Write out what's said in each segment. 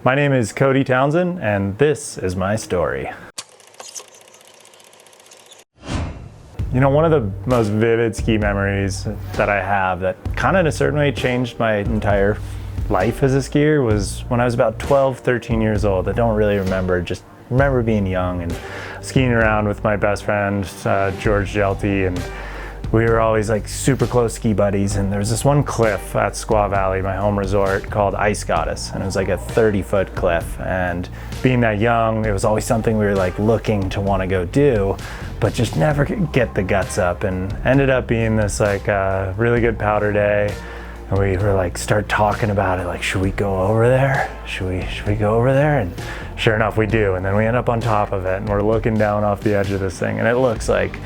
My name is Cody Townsend, and this is my story. You know, one of the most vivid ski memories that I have that kind of in a certain way changed my entire life as a skier was when I was about 12, 13 years old. I don't really remember, just remember being young and skiing around with my best friend, George Jelty, and we were always like super close ski buddies. And there was this one cliff at Squaw Valley, my home resort, called Ice Goddess. And it was like a 30-foot cliff. And being that young, it was always something we were like looking to want to go do, but just never could get the guts up. And ended up being this like really good powder day. And we were like, start talking about it, like, should we go over there? Should we go over there? And sure enough, we do. And then we end up on top of it, and we're looking down off the edge of this thing, and it looks like,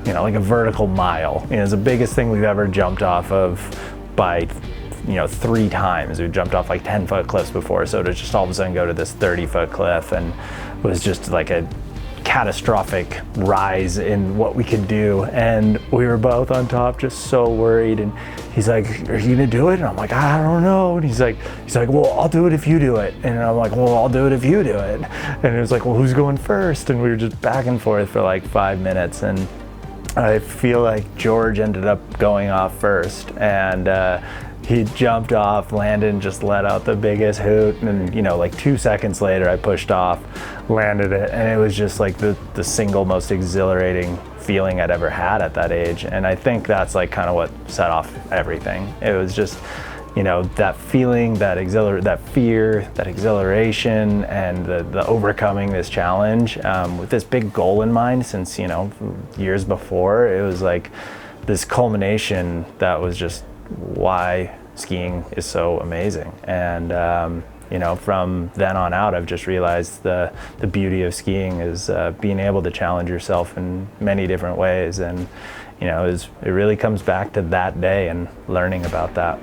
you know, like a vertical mile. You know, it's the biggest thing we've ever jumped off of by, you know, 3 times. We've jumped off like 10-foot cliffs before, so to just all of a sudden go to this 30-foot cliff, and it was just like a catastrophic rise in what we could do. And we were both on top just so worried, and he's like, are you gonna do it? And I'm like, I don't know. And he's like, well, I'll do it if you do it. And I'm like, well, I'll do it if you do it. And it was like, well, who's going first? And we were just back and forth for like 5 minutes, and I feel like George ended up going off first, and he jumped off, landed, and just let out the biggest hoot. And, you know, like 2 seconds later, I pushed off, landed it, and it was just like the single most exhilarating feeling I'd ever had at that age. And I think that's like kind of what set off everything. It was just, you know, that feeling, that fear, that exhilaration, and the overcoming this challenge with this big goal in mind since, you know, years before. It was like this culmination that was just why skiing is so amazing. And you know, from then on out, I've just realized the beauty of skiing is being able to challenge yourself in many different ways. And you know, it really comes back to that day and learning about that.